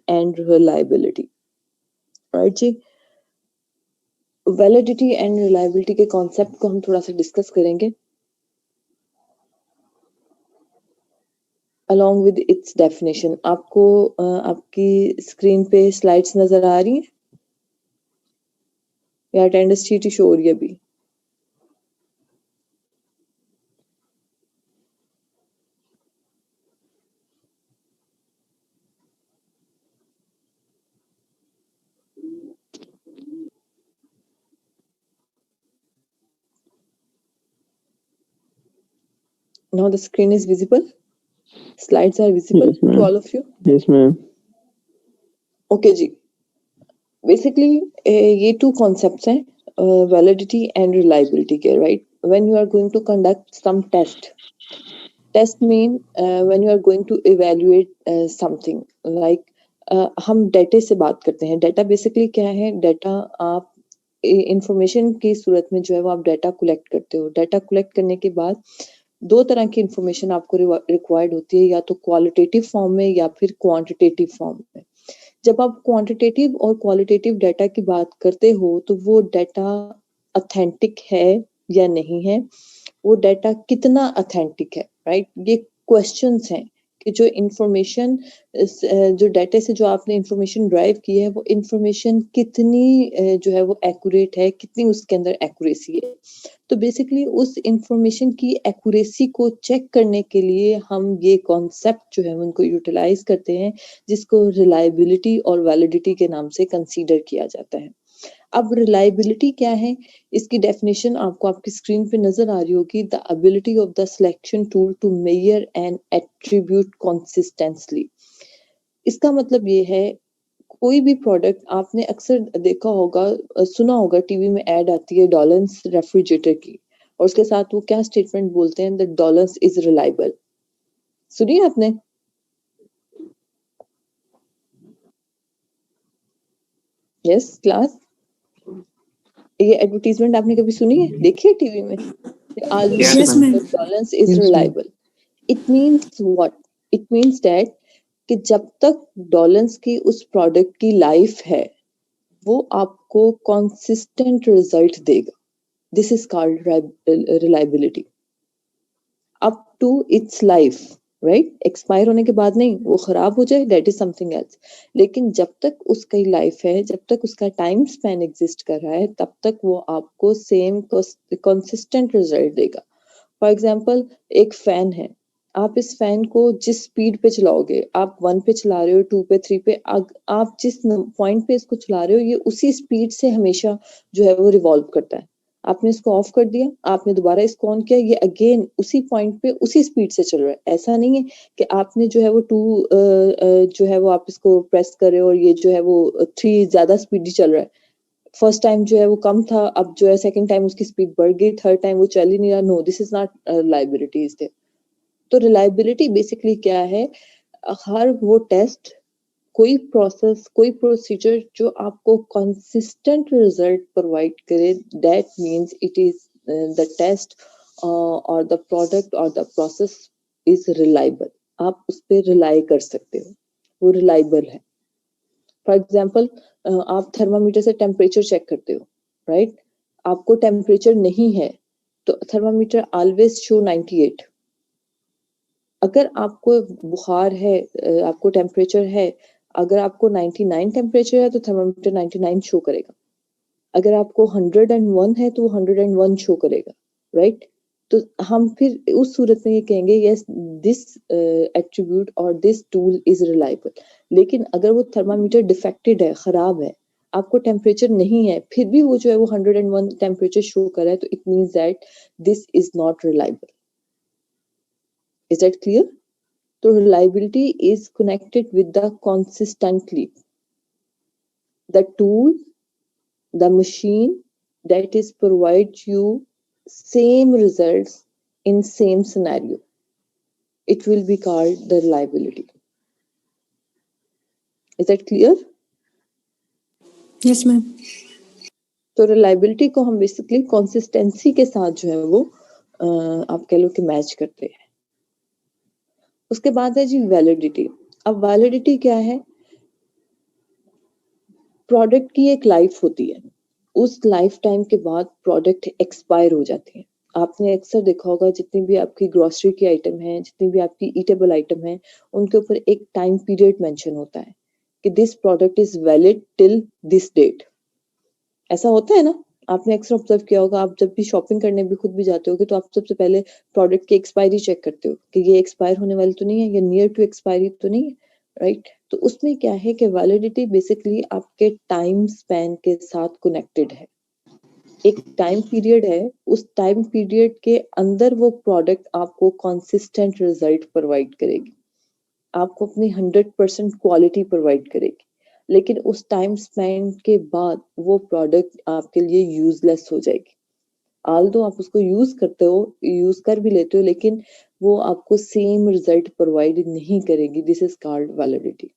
And reliability. Right जी, validity and reliability के concept को हम थोड़ा सा डिस्कस करेंगे along with its definition। आपको आपकी स्क्रीन पे स्लाइड्स नजर आ रही हैं या अटेंडेंस शीट ही शो हो रही है अभी? Now the screen is visible. Slides are visible to all of you. Yes, ma'am. Okay जी, basically ये two concepts हैं, validity and reliability के, right? When you are going to conduct some test mean when you are going to evaluate something like हम data से बात करते हैं। Data basically क्या है? डेटा आप इंफॉर्मेशन की सूरत में जो है वो आप डेटा कलेक्ट करते हो। डेटा कलेक्ट करने के बाद दो तरह की इंफॉर्मेशन आपको रिक्वायर्ड होती है, या तो क्वालिटेटिव फॉर्म में या फिर क्वांटिटेटिव फॉर्म में। जब आप क्वांटिटेटिव और क्वालिटेटिव डाटा की बात करते हो तो वो डाटा ऑथेंटिक है या नहीं है, वो डाटा कितना ऑथेंटिक है, राइट? ये क्वेश्चंस हैं कि जो इंफॉर्मेशन, जो डाटा से जो आपने इंफॉर्मेशन ड्राइव की है वो इंफॉर्मेशन कितनी जो है वो एक्यूरेट है, कितनी उसके अंदर एक्यूरेसी है। तो बेसिकली उस इंफॉर्मेशन की एक्यूरेसी को चेक करने के लिए हम ये कॉन्सेप्ट जो है उनको यूटिलाइज करते हैं, जिसको रिलायबिलिटी और वैलिडिटी के नाम से कंसीडर किया जाता है। अब रिलायबिलिटी क्या है, इसकी डेफिनेशन आपको आपकी स्क्रीन पे नजर आ रही होगी। The ability of the selection tool to measure an attribute consistently. इसका मतलब ये है, कोई भी प्रोडक्ट आपने अक्सर देखा होगा, सुना होगा, टीवी में ऐड आती है डॉलन्स रेफ्रिजरेटर की, और उसके साथ वो क्या स्टेटमेंट बोलते हैं, दैट डॉलन्स इज रिलायबल। सुनिए आपने? यस क्लास, ये एडवर्टीजमेंट आपने कभी सुनी है, देखी है टीवी में? डॉलन्स is reliable. It means what? It means that कि जब तक डॉलन्स की उस प्रोडक्ट की लाइफ है वो आपको कंसिस्टेंट रिजल्ट देगा। This is called reliability up to its life, right? Expire होने के बाद नहीं, वो खराब हो जाए दैट इज समथिंग एल्स, लेकिन जब तक उसकी लाइफ है, जब तक उसका टाइम स्पैन एग्जिस्ट कर रहा है, तब तक वो आपको सेम कंसिस्टेंट रिजल्ट देगा। फॉर एग्जाम्पल, एक फैन है, आप इस फैन को जिस स्पीड पे चलाओगे, आप 1 पे चला रहे हो, 2 पे, 3 पे, आप जिस पॉइंट पे इसको चला रहे हो, ये उसी स्पीड से हमेशा जो है वो रिवॉल्व करता है। आपने इसको ऑफ कर दिया, आपने दोबारा इसको ऑन किया, ये अगेन उसी पॉइंट पे उसी स्पीड से चल रहा है। ऐसा नहीं है कि आपने जो है वो 2 जो है वो आप इसको प्रेस कर रहे हो और ये जो है वो 3 ज्यादा स्पीड चल रहा है। फर्स्ट टाइम जो है वो कम था, अब जो है सेकंड टाइम उसकी स्पीड बढ़ गई, थर्ड टाइम वो चल ही नहीं रहा। No, this is not reliability is there. तो रिलायबिलिटी बेसिकली क्या है? हर वो टेस्ट, कोई प्रोसेस, कोई प्रोसीजर जो आपको कंसिस्टेंट रिजल्ट प्रोवाइड करे, that means it is the test और द प्रोडक्ट और द प्रोसेस इज रिलायबल। आप उस पर रिलाई कर सकते हो, वो रिलायबल है। फॉर एग्जाम्पल, आप थर्मामीटर से टेम्परेचर चेक करते हो, राइट? आपको टेम्परेचर नहीं है तो थर्मामीटर ऑलवेज शो 98। अगर आपको बुखार है, आपको टेम्परेचर है, अगर आपको 99 टेम्परेचर है तो थर्मामीटर 99 शो करेगा। अगर आपको 101 है तो वो 101 शो करेगा, राइट? तो हम फिर उस सूरत में ये कहेंगे यस, दिस एट्रीब्यूट और दिस टूल इज रिलायबल। लेकिन अगर वो थर्मामीटर डिफेक्टेड है, खराब है, आपको टेम्परेचर नहीं है, फिर भी वो जो है वो 101 टेम्परेचर शो कर रहा है, तो it means that this is not reliable. Is that clear? तो reliability is connected with the consistently, the tool, the machine that is provide you same results in same scenario. It will be called the reliability. Is that clear? Yes, ma'am. तो reliability को हम basically consistency के साथ जो है वो आप कह लो कि मैच करते हैं। उसके बाद है जी वैलिडिटी। अब वैलिडिटी क्या है? प्रोडक्ट की एक लाइफ होती है, उस लाइफ टाइम के बाद प्रोडक्ट एक्सपायर हो जाते हैं। आपने अक्सर देखा होगा जितनी भी आपकी ग्रोसरी की आइटम है, जितनी भी आपकी ईटेबल आइटम है, उनके ऊपर एक टाइम पीरियड मेंशन होता है कि this product is valid till this date. ऐसा होता है ना? आपने अक्सर ऑब्जर्व किया होगा, आप जब भी शॉपिंग करने भी खुद भी जाते होगे तो आप सबसे पहले प्रोडक्ट की एक्सपायरी चेक करते हो कि ये एक्सपायर होने वाली तो नहीं है, ये नियर टू एक्सपायरी तो नहीं है, राइट? तो उसमें क्या है कि वैलिडिटी बेसिकली आपके टाइम स्पैन के साथ कनेक्टेड है। एक टाइम पीरियड है, उस टाइम पीरियड के अंदर वो प्रोडक्ट आपको कंसिस्टेंट रिजल्ट प्रोवाइड करेगी, आपको अपनी 100% क्वालिटी प्रोवाइड करेगी, लेकिन उस टाइम स्पेंड के बाद वो प्रोडक्ट आपके लिए यूजलेस हो जाएगी। आल्दो आप उसको यूज करते हो, यूज कर भी लेते हो, लेकिन वो आपको सेम रिजल्ट प्रोवाइड नहीं करेगी। This is called validity.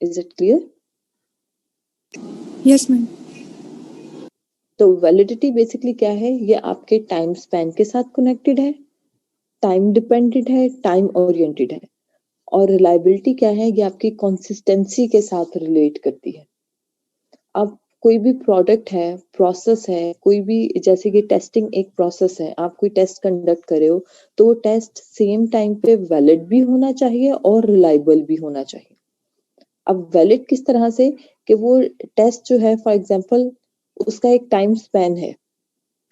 Is it clear? Yes ma'am. तो वैलिडिटी बेसिकली क्या है? ये आपके टाइम स्पैन के साथ कनेक्टेड है, टाइम डिपेंडेंट है, टाइम ओरिएंटेड है। और रिलायबिलिटी क्या है? ये आपकी कंसिस्टेंसी के साथ रिलेट करती है। अब कोई भी प्रोडक्ट है, प्रोसेस है, कोई भी, जैसे कि टेस्टिंग एक प्रोसेस है, आप कोई टेस्ट कंडक्ट कर रहे हो तो वो टेस्ट सेम टाइम पे वैलिड भी होना चाहिए और रिलायबल भी होना चाहिए। अब वैलिड किस तरह से कि वो टेस्ट जो है, फॉर एग्जांपल, उसका एक टाइम स्पैन है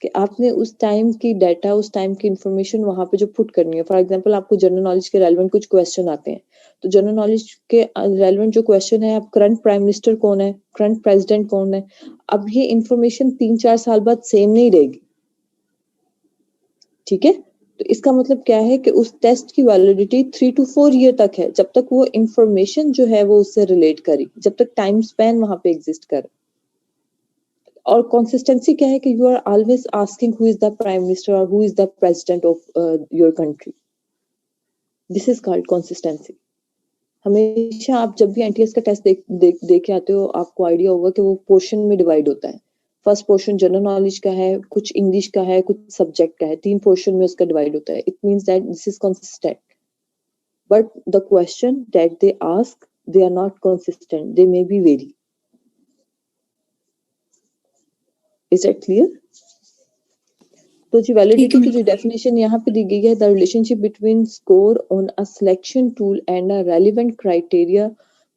कि आपने उस टाइम की डाटा, उस टाइम की इंफॉर्मेशन वहां पे जो पुट करनी है। फॉर एग्जांपल, आपको जनरल नॉलेज के रेलेवेंट कुछ क्वेश्चन आते हैं, तो जनरल नॉलेज के रेलेवेंट जो क्वेश्चन है, आप करंट प्राइम मिनिस्टर कौन है, करंट प्रेसिडेंट कौन है, अब ये इंफॉर्मेशन 3-4 साल बाद सेम नहीं रहेगी, ठीक है? तो इसका मतलब क्या है कि उस टेस्ट की वैलिडिटी 3 to 4 ईयर तक है, जब तक वो इंफॉर्मेशन जो है वो उससे रिलेट करी, जब तक टाइम स्पैन वहां पे एग्जिस्ट करे। और कंसिस्टेंसी क्या है कि you are always asking who is the prime minister और who is the president of your country. This is called consistency. हमेशा आप जब भी एनटीएस का टेस्ट दे के आते हो, आपको आइडिया होगा कि वो पोर्शन में डिवाइड होता है। फर्स्ट पोर्शन जनरल नॉलेज का है, कुछ इंग्लिश का है, कुछ सब्जेक्ट का है, 3 पोर्शन में उसका डिवाइड होता है। It means that this is consistent, but the question that they ask, they are not consistent, they may be vary. Is that clear? तो जी वैलिडिटी की जो डेफिनेशन यहाँ पे दी गई है, the relationship between score on a selection tool and a relevant criteria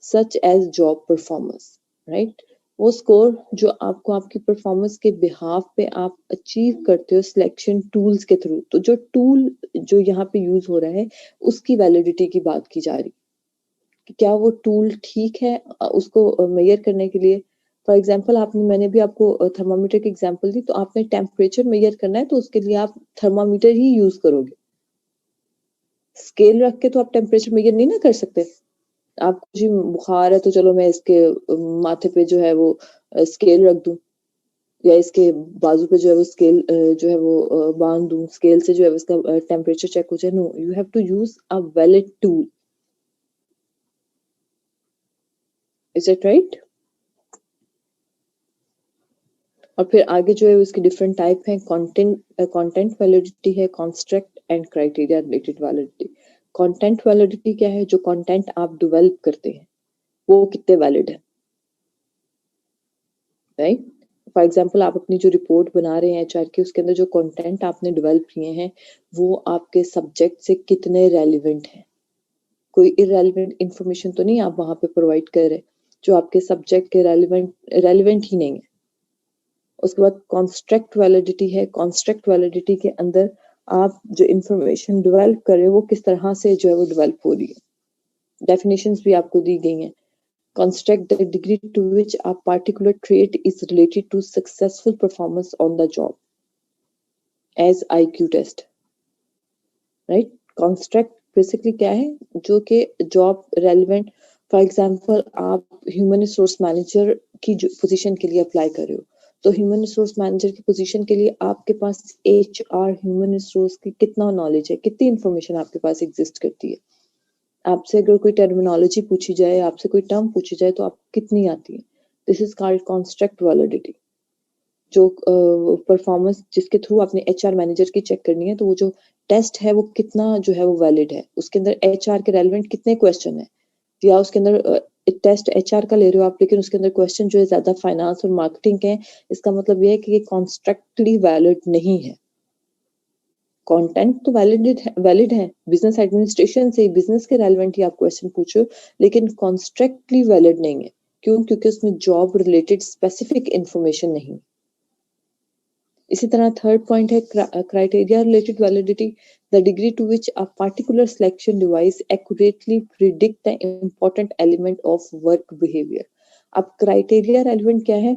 such as job performance, right? वो score जो आपको आपकी परफॉर्मेंस के बिहाफ पे आप अचीव करते हो सिलेक्शन टूल्स के थ्रू, तो जो टूल जो यहाँ पे यूज हो रहा है उसकी वैलिडिटी की बात की जा रही, कि क्या वो टूल ठीक है उसको मेजर करने के लिए। फॉर एग्जाम्पल, मैंने भी आपको थर्मामीटर की एग्जाम्पल दी, तो आपने टेम्परेचर मेजर करना है तो उसके लिए आप थर्मामीटर ही यूज करोगे। स्केल रख के तो आप टेम्परेचर मेजर नहीं ना कर सकते। आपको जी बुखार है तो चलो मैं इसके माथे पे जो है वो स्केल रख दूं, या इसके बाजू पे जो है वो स्केल जो है वो बांध दूं, स्केल से जो है उसका टेम्परेचर चेक हो जाए। No, you have to use a valid tool. Is it right? और फिर आगे जो है उसकी डिफरेंट टाइप है। कंटेंट वैलिडिटी है, construct and criteria related validity. Content validity क्या है? जो कंटेंट आप डेवलप करते हैं वो कितने वैलिड है, राइट? फॉर एग्जाम्पल, आप अपनी जो रिपोर्ट बना रहे हैं एचआर की, उसके अंदर जो कंटेंट आपने डेवलप किए हैं वो आपके सब्जेक्ट से कितने रेलिवेंट हैं। कोई इरेलीवेंट इंफॉर्मेशन तो नहीं आप वहां पे प्रोवाइड कर रहे जो आपके सब्जेक्ट के रेलिवेंट ही नहीं है। उसके बाद कॉन्स्ट्रक्ट वैलिडिटी है। कॉन्स्ट्रक्ट वैलिडिटी के अंदर आप जो इंफॉर्मेशन डेवलप कर रहे हो वो किस तरह से जो है वो डेवलप हो रही है। डेफिनेशंस भी आपको दी गई हैं। Construct the degree to which a particular trait is related to successful performance on the job as IQ test, right? Construct basically क्या है? जो कि जॉब रेलिवेंट। फॉर एग्जांपल, आप ह्यूमन रिसोर्स मैनेजर की पोजीशन के लिए अप्लाई कर रहे हो, तो ह्यूमन रिसोर्स मैनेजर की पोजीशन के लिए आपके पास एचआर ह्यूमन रिसोर्स की कितना नॉलेज है, कितनी इंफॉर्मेशन आपके पास एग्जिस्ट करती है। आपसे अगर कोई टर्मिनोलॉजी पूछी जाए, आपसे कोई टर्म पूछी जाए, तो आपको कितनी आती है। This is called construct validity. जो परफॉर्मेंस जिसके थ्रू आपने एचआर मैनेजर की चेक करनी है, तो वो जो टेस्ट है वो कितना जो है वो वैलिड है, उसके अंदर एचआर के रेलिवेंट कितने क्वेश्चन है, या उसके अंदर टेस्ट एचआर का ले रहे हो आप, लेकिन उसके अंदर क्वेश्चन जो है ज्यादा फाइनेंस और मार्केटिंग के हैं, इसका मतलब ये है कि ये कॉन्स्ट्रक्टली वैलिड नहीं है। कंटेंट तो वैलिड है, बिजनेस एडमिनिस्ट्रेशन से बिजनेस के रेलेवेंट ही आप क्वेश्चन पूछो, लेकिन कॉन्स्ट्रक्टली वैलिड नहीं है। क्यों? क्योंकि उसमें जॉब रिलेटेड स्पेसिफिक इंफॉर्मेशन नहीं। इसी तरह थर्ड पॉइंट है criteria related validity, the degree to which a particular selection device accurately predict the important element of work behaviour. अब क्राइटेरिया रेलिवेंट क्या है?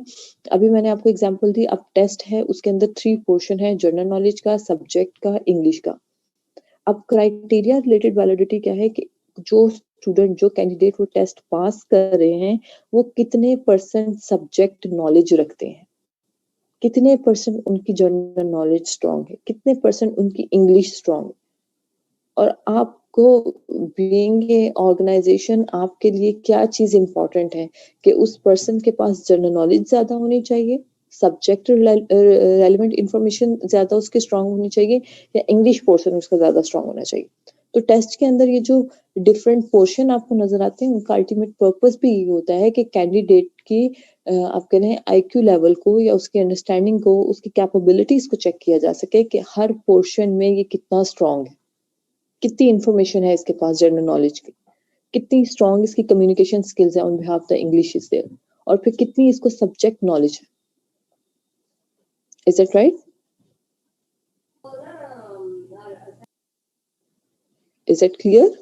अभी मैंने आपको एग्जांपल दी, अब टेस्ट है, उसके अंदर 3 पोर्शन है, जनरल नॉलेज का, सब्जेक्ट का, इंग्लिश का। अब क्राइटेरिया रिलेटेड वैलिडिटी क्या है कि जो स्टूडेंट, जो कैंडिडेट वो टेस्ट पास कर रहे हैं, वो कितने परसेंट सब्जेक्ट नॉलेज रखते हैं, कितने परसेंट उनकी जनरल नॉलेज स्ट्रांग है, कितने परसेंट उनकी इंग्लिश स्ट्रांग है। और आपको बीइंग ए ऑर्गेनाइजेशन, आपके लिए क्या चीज इंपॉर्टेंट है कि उस पर्सन के पास जनरल नॉलेज ज्यादा होनी चाहिए, सब्जेक्ट रेलिवेंट इंफॉर्मेशन ज्यादा उसकी स्ट्रांग होनी चाहिए, या इंग्लिश पोर्शन उसका ज्यादा स्ट्रांग होना चाहिए। तो टेस्ट के अंदर ये जो डिफरेंट पोर्शन आपको नजर आते हैं, उनका अल्टीमेट पर्पस भी ये होता है कि कैंडिडेट की आप कह रहे हैं आईक्यू लेवल को या उसकी अंडरस्टैंडिंग को, उसकी कैपेबिलिटीज को चेक किया जा सके कि हर पोर्शन में ये कितना स्ट्रांग है, कितनी इंफॉर्मेशन है इसके पास जनरल नॉलेज की, कितनी स्ट्रांग इसकी कम्युनिकेशन स्किल्स है on behalf the English is there, और फिर कितनी इसको सब्जेक्ट नॉलेज है। Is it right? Is it clear?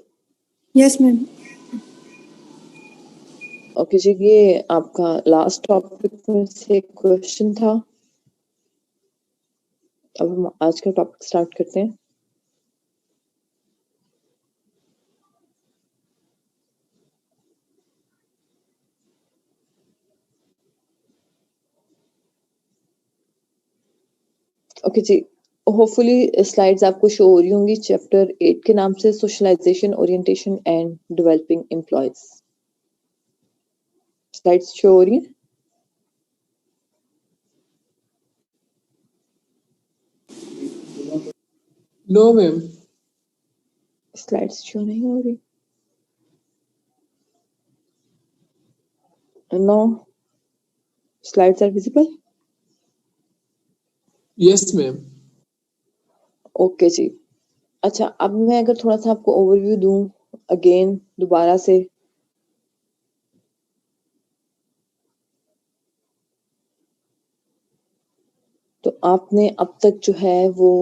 Yes ma'am. Okay जी, ये आपका लास्ट टॉपिक में से क्वेश्चन था। अब हम आज का टॉपिक स्टार्ट करते हैं। ओके जी, होपफुली स्लाइड्स आपको शो हो रही होंगी। चैप्टर 8 के नाम से socialisation, orientation and developing employees. Slides show हो रही हैं? No ma'am. स्लाइड्स शो नहीं हो रही। No slides are visible. Yes ma'am. Okay जी, अच्छा, अब मैं अगर थोड़ा सा आपको ओवरव्यू दूं अगेन दोबारा से, तो आपने अब तक जो है वो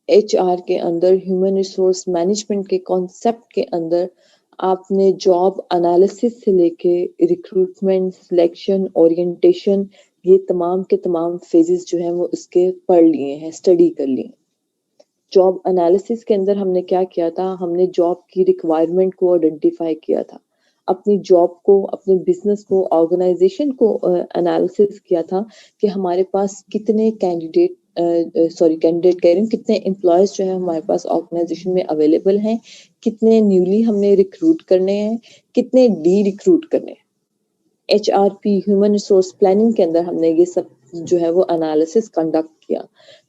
एचआर के अंदर, ह्यूमन रिसोर्स मैनेजमेंट के कॉन्सेप्ट के अंदर आपने जॉब एनालिसिस से लेके रिक्रूटमेंट, सिलेक्शन, ओरिएंटेशन, ये तमाम के तमाम फेजेस जो हैं वो इसके पढ़ लिए हैं, स्टडी कर लिए। जॉब एनालिसिस के अंदर हमने क्या किया था? हमने जॉब की रिक्वायरमेंट को आइडेंटिफाई किया था, अपनी जॉब को, अपने बिजनेस को, ऑर्गेनाइजेशन को एनालिसिस किया था कि हमारे पास कितने कैंडिडेट कैंडिडेट कह रही हूँ, कितने एम्प्लॉयज जो है हमारे पास ऑर्गेनाइजेशन में अवेलेबल हैं, कितने न्यूली हमने रिक्रूट करने हैं, कितने डी रिक्रूट करने हैं। HRP, ह्यूमन रिसोर्स प्लानिंग के अंदर हमने ये सब जो है वो एनालिसिस कंडक्ट किया।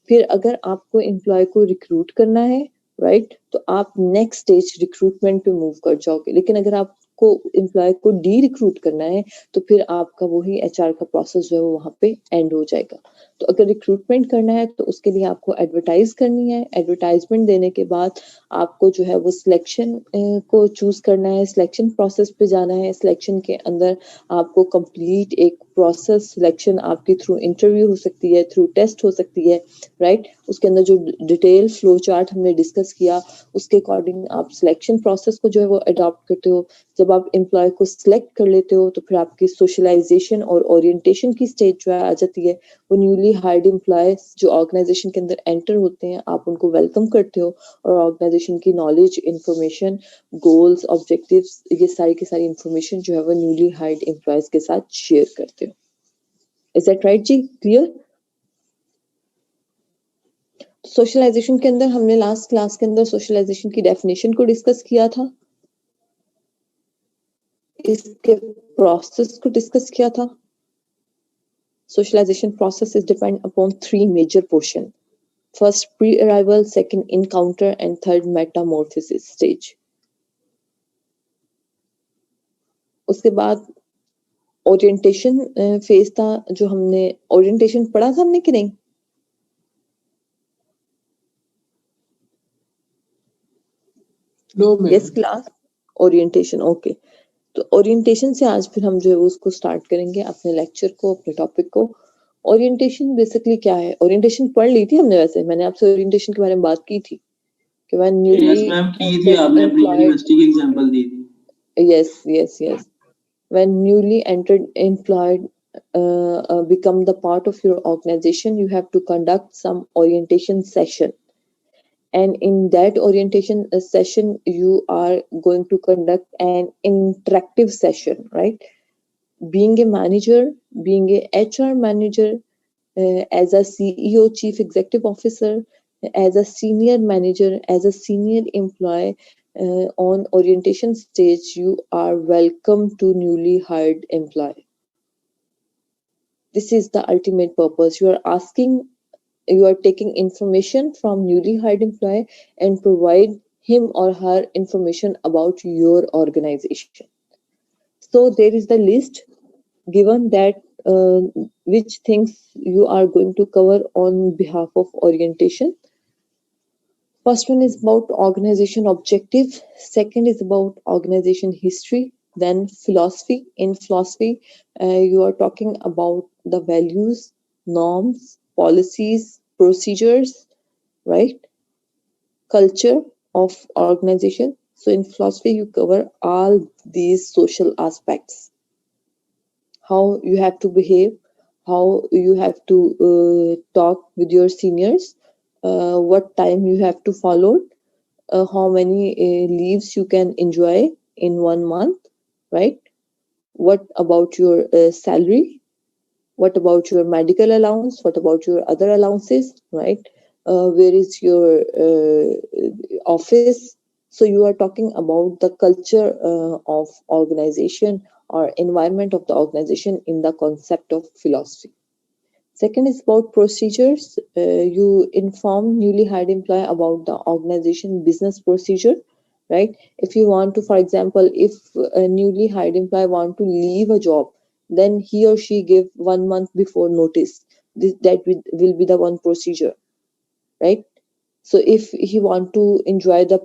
फिर अगर आपको एम्प्लॉय को रिक्रूट करना है, राइट, तो आप नेक्स्ट स्टेज रिक्रूटमेंट पे मूव कर जाओगे। लेकिन अगर आपको एम्प्लॉय को डी रिक्रूट करना है, तो फिर आपका वही HR का प्रोसेस जो है वो वहां पे एंड हो जाएगा। तो अगर रिक्रूटमेंट करना है तो उसके लिए आपको एडवर्टाइज करनी है, एडवर्टाइजमेंट देने के बाद आपको जो है वो सिलेक्शन को चूज करना है, सिलेक्शन प्रोसेस पे जाना है। सिलेक्शन के अंदर आपको कंप्लीट एक प्रोसेस, सिलेक्शन आपकी थ्रू इंटरव्यू हो सकती है, थ्रू टेस्ट हो सकती है, राइट। उसके अंदर जो डिटेल फ्लो चार्ट हमने डिस्कस किया, उसके अकॉर्डिंग आप सिलेक्शन प्रोसेस को जो है वो अडॉप्ट करते हो। जब आप एम्प्लॉय को सिलेक्ट कर लेते हो तो फिर आपकी सोशलाइजेशन और ओरिएंटेशन की स्टेज जो है आ जाती है। वो न्यूली हायर्ड एम्प्लॉयज जो ऑर्गेनाइजेशन के अंदर एंटर होते हैं, आप उनको वेलकम करते हो और ऑर्गेनाइजेशन की नॉलेज, इंफॉर्मेशन, गोल्स, ऑब्जेक्टिव्स, ये सारी की सारी इंफॉर्मेशन जो है वो न्यूली हायर्ड एम्प्लॉयज के साथ शेयर करते हो। इज दैट राइट जी? क्लियर? सोशलाइजेशन के अंदर हमने लास्ट क्लास के अंदर सोशलाइजेशन की डेफिनेशन को डिस्कस किया था, इसके प्रोसेस को डिस्कस किया था। Socialization process is depend upon 3 major portion. First, pre-arrival, second, encounter, and third, metamorphosis stage. उसके बाद ओरिएंटेशन फेज था, जो हमने ओरिएंटेशन पढ़ा था हमने कि नहीं? No, yes ma'am. Class, orientation, okay. तो ओरिएंटेशन से आज फिर हम जो है उसको स्टार्ट करेंगे, अपने लेक्चर को, अपने टॉपिक को। ओरिएंटेशन बेसिकली क्या है? ओरिएंटेशन पढ़ ली थी हमने, वैसे मैंने आपसे ओरिएंटेशन के बारे में बात की थी कि व्हेन यस न्यूली मैम, की थी एंटर्ड आपने, अपनी एम्प्लॉयड, यूनिवर्सिटी की एग्जांपल दी थी। yes, yes, yes, when newly entered employed become the part of your organization, you have to conduct some orientation session, and in that orientation session you are going to conduct an interactive session, right? Being a manager, being a HR manager, as a CEO, chief executive officer, as a senior manager, as a senior employee, on orientation stage, you are welcome to newly hired employee. This is the ultimate purpose. You are taking information from newly hired employee and provide him or her information about your organization. So there is the list given that which things you are going to cover on behalf of orientation. First one is about organization objective. Second is about organization history. Then philosophy. In philosophy, you are talking about the values, norms, policies, procedures, right? Culture of organization. So in philosophy, you cover all these social aspects: how you have to behave, how you have to talk with your seniors, what time you have to follow, how many leaves you can enjoy in 1 month, right? What about your salary? What about your medical allowance? What about your other allowances, right? Where is your office? So you are talking about the culture of organization or environment of the organization in the concept of philosophy. Second is about procedures. You inform newly hired employee about the organization business procedure, right? If you want to, for example, if a newly hired employee want to leave a job, then he or she give 1 month before notice. Will be the one procedure, right? So if he want to enjoy the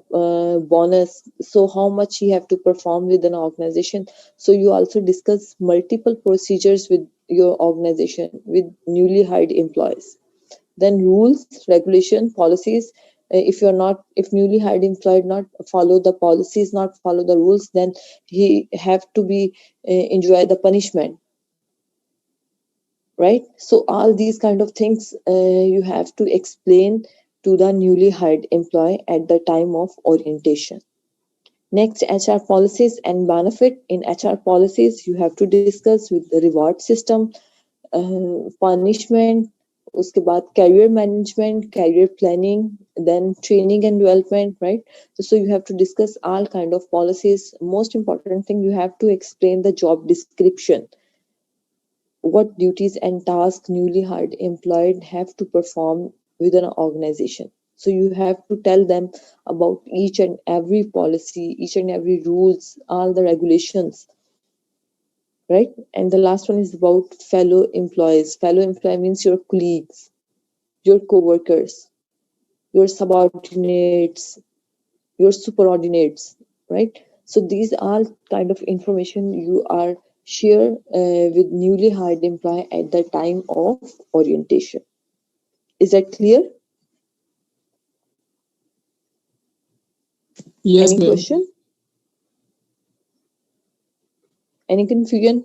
bonus, so how much he have to perform with an organization. So you also discuss multiple procedures with your organization with newly hired employees. Then rules, regulation, policies. If you're not, if newly hired employee not follow the policies, not follow the rules, then he have to be enjoy the punishment, right? So all these kind of things you have to explain to the newly hired employee at the time of orientation. Next, HR policies and benefit. In HR policies, you have to discuss with the reward system, punishment, उसके बाद career management, career planning, then training and development, right? So you have to discuss all kind of policies. Most important thing, you have to explain the job description, what duties and tasks newly hired employed have to perform within an organization. So you have to tell them about each and every policy, each and every rules, all the regulations, right? And the last one is about fellow employees. Fellow employee means your colleagues, your co-workers, your subordinates, your superordinates, right? So these are kind of information you are share with newly hired employee at the time of orientation. Is that clear? Yes, Any ma'am. question? Any confusion?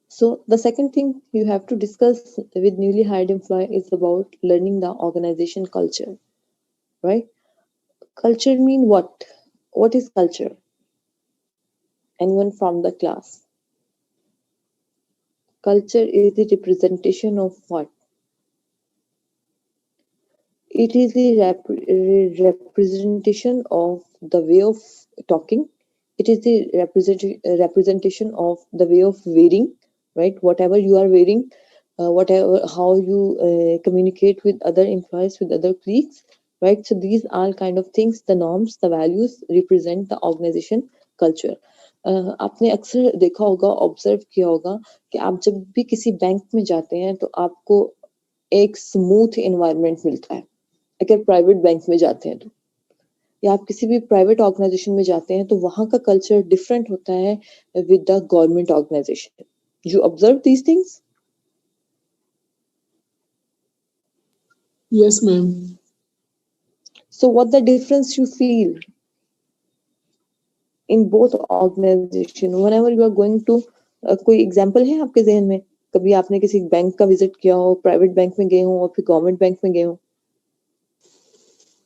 So the second thing you have to discuss with newly hired employee is about learning the organization culture, right? Culture mean what? What is culture? Anyone from the class? Culture is the representation of what? It is the representation of the way of talking. It is the representation of the way of wearing, right? Whatever you are wearing, whatever how you communicate with other employees, with other colleagues. right? So these are kind of things, the norms, the values represent the organization culture. आपने अक्सर देखा होगा, observe किया होगा कि आप जब भी किसी बैंक में जाते हैं तो आपको एक स्मूथ एनवायरनमेंट मिलता है, अगर प्राइवेट बैंक में जाते हैं तो, या आप किसी भी प्राइवेट ऑर्गेनाइजेशन में जाते हैं तो वहां का कल्चर डिफरेंट होता है with the government organisation. You observe these things? Yes, ma'am. So what the difference you feel in both organization whenever you are going to कोई एग्जांपल है आपके जहन में, कभी आपने किसी बैंक का विजिट किया हो, प्राइवेट बैंक में गए हो और फिर गवर्नमेंट बैंक में गए हो?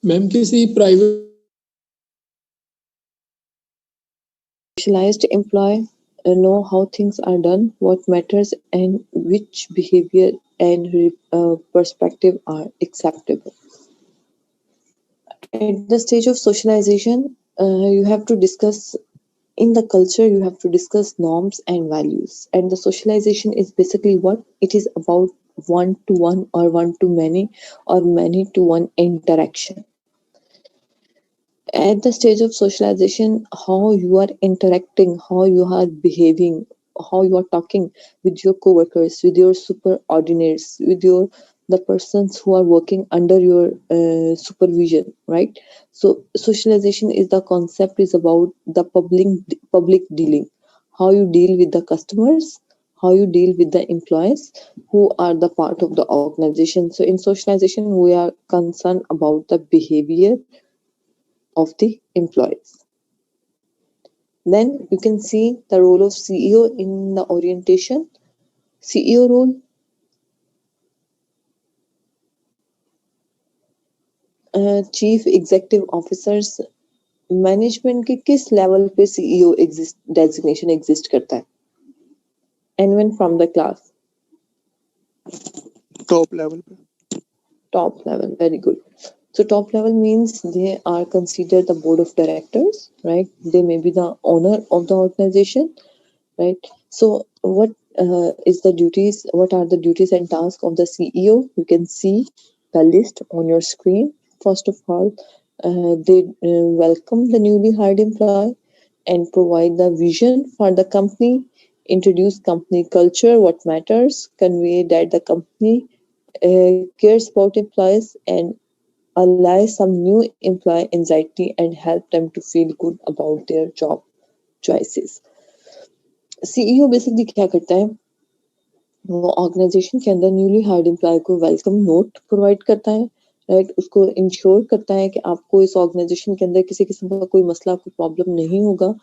मैम किसी private Specialized employee know how things are done, what matters, and which behavior and perspective are acceptable. At the stage of socialization, you have to discuss in the culture, you have to discuss norms and values. And the socialization is basically what it is about: one to one or one to many or many to one interaction. At the stage of socialization, how you are interacting, how you are behaving, how you are talking with your co-workers, with your superordinates, with your the persons who are working under your supervision, right? So socialization is the concept is about the public dealing, how you deal with the customers, how you deal with the employees who are the part of the organization. So in socialization, we are concerned about the behavior of the employees. Then you can see the role of CEO in the orientation. CEO role, Chief Executive Officers, management के किस level पे CEO exist designation exist करता है? Anyone from the class? Top level पे. Top level, very good. So top level means they are considered the board of directors, right? They may be the owner of the organization, right? So what is the duties? What are the duties and tasks of the CEO? You can see the list on your screen. First of all, they welcome the newly hired employee and provide the vision for the company, introduce company culture, what matters, convey that the company cares about employees, and allay some new employee anxiety and help them to feel good about their job choices. CEO basically क्या करता है? वो organisation के अंदर newly hired employee को welcome note provide करता है, right? उसको इंश्योर करता है कि आपको इस ऑर्गेनाइजेशन के अंदर किसी किस्म का कोई मसला, कोई प्रॉब्लम नहीं होगा.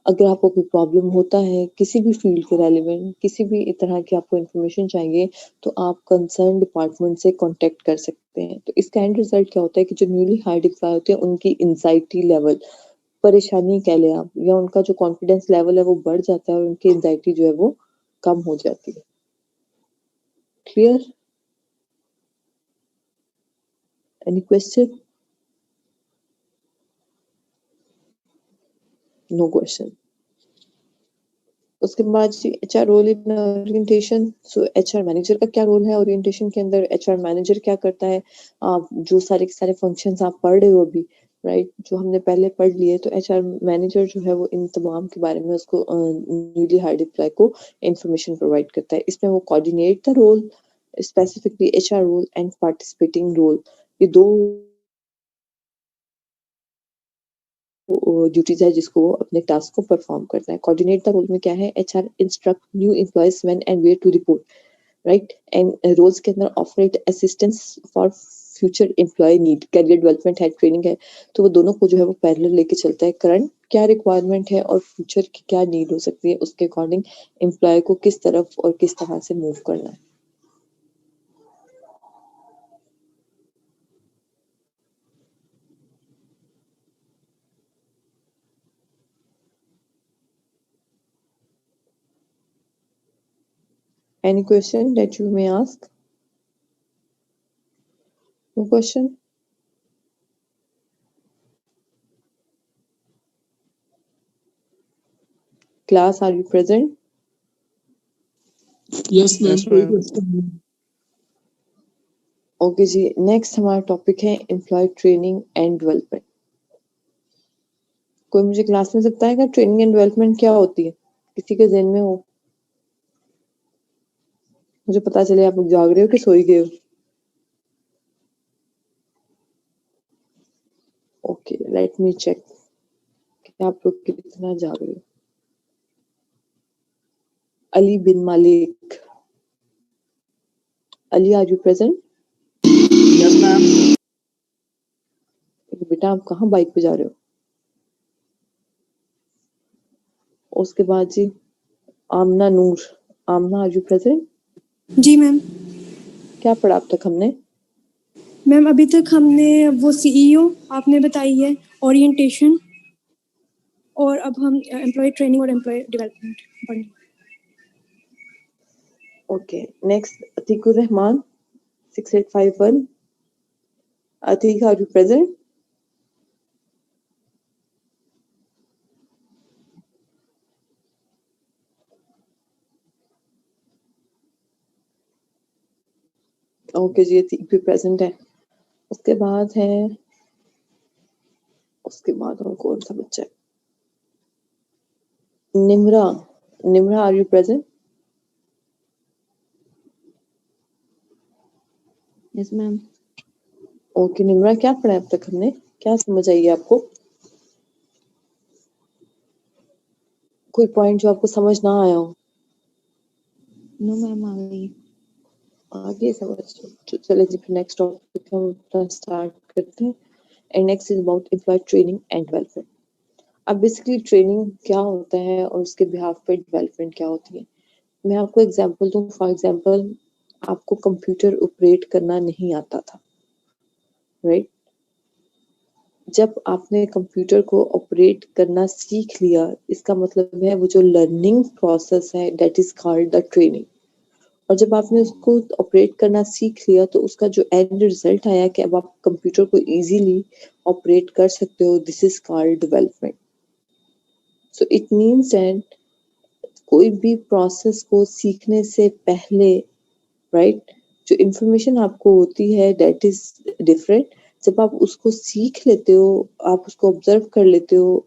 अगर आपको कोई प्रॉब्लम होता है किसी भी फील्ड के रेलिवेंट, किसी भी तरह की आपको इन्फॉर्मेशन चाहिए, तो आप कंसर्न डिपार्टमेंट से कांटेक्ट कर सकते हैं. तो इसका एंड रिजल्ट क्या होता है कि जो न्यूली हायर्ड एम्प्लॉय होते हैं उनकी एंजाइटी लेवल, परेशानी कह लें आप, या उनका जो कॉन्फिडेंस लेवल है वो बढ़ जाता है और उनकी एंजाइटी जो है वो कम हो जाती है. Clear? Any question? No question. उसके बाद जी HR role in orientation. So HR manager का क्या रोल है ओरिएंटेशन के अंदर? एचआर मैनेजर क्या करता है? आप जो सारे के सारे फंक्शंस आप पढ़ रहे हो अभी, राइट, जो हमने पहले पढ़ लिए, तो एचआर मैनेजर जो है वो इन तमाम के बारे में उसको न्यूली हायर्ड एम्प्लॉय को इंफॉर्मेशन प्रोवाइड करता है. इसमें वो coordinate the role, specifically HR role and participating role, ये दो ड्यूटीज है जिसको वो अपने टास्क को परफॉर्म करता है. कोऑर्डिनेट द रोल में क्या है? HR instruct new employees when and where to report, right? And roles के अंदर offer assistance for future employee need, career development है, ट्रेनिंग है, तो वो दोनों को जो है वो पैरेलल लेके चलता है. करंट क्या रिक्वायरमेंट है और फ्यूचर की क्या नीड हो सकती है, उसके अकॉर्डिंग एम्प्लॉय को किस तरफ और किस तरह से मूव करना है. Any question that you may ask? No question? Class, are you present? Yes, ma'am. Yes, ma'am. कोई question नहीं. ओके जी, नेक्स्ट हमारा टॉपिक है एम्प्लॉय ट्रेनिंग एंड डेवलपमेंट। कोई मुझे क्लास में सकता है क्या ट्रेनिंग एंड डेवलपमेंट क्या होती है? किसी के ज़हन में हो? मुझे पता चले आप लोग जाग रहे हो कि सोई गए हो। ओके, लेट मी चेक कि आप लोग कितना जाग रहे हो। Ali bin Malik, Ali are you present? Yes ma'am. बेटा आप कहाँ बाइक पे जा रहे हो? उसके बाद जी Aamna Noor, Aamna are you present? जी मैम। क्या पढ़ा अब तक हमने? मैम अभी तक हमने वो सीईओ आपने बताई है, ओरिएंटेशन, और अब हम एम्प्लॉय ट्रेनिंग और एम्प्लॉय डेवलपमेंट पढ़ेंगे। Okay, next Atiqur Rahman 6851, Atiq are you present? Okay जी, अतीक भी प्रेजेंट है। उसके बाद है, उसके बाद और कौन सा बच्चा है? Nimra, Nimra are you present? Yes ma'am. Okay Nimra, क्या पढ़ा है अब तक हमने? क्या समझ आई है आपको? कोई पॉइंट जो आपको समझ ना आया हो? नो मैम, आ गई। आगे समझ तो चले जी, फिर नेक्स्ट टॉपिक हम अपना स्टार्ट करते हैं। And next is about employee training and development. अब बेसिकली ट्रेनिंग क्या होता है और उसके बिहाफ पे डेवलपमेंट क्या होती है। मैं आपको एग्जांपल दूं, फॉर एग्जांपल आपको कंप्यूटर ऑपरेट करना नहीं आता था, राइट? जब आपने कंप्यूटर को ऑपरेट करना सीख लिया, इसका मतलब है वो जो लर्निंग प्रोसेस है that is called the training. और जब आपने उसको ऑपरेट करना सीख लिया तो उसका जो एंड रिजल्ट आया कि अब आप कंप्यूटर को इजीली ऑपरेट कर सकते हो, this is called development. So it means that कोई भी प्रोसेस को सीखने से पहले, राइट, जो इंफॉर्मेशन आपको होती है दैट इज डिफरेंट। जब आप उसको सीख लेते हो, आप उसको ऑब्जर्व कर लेते हो,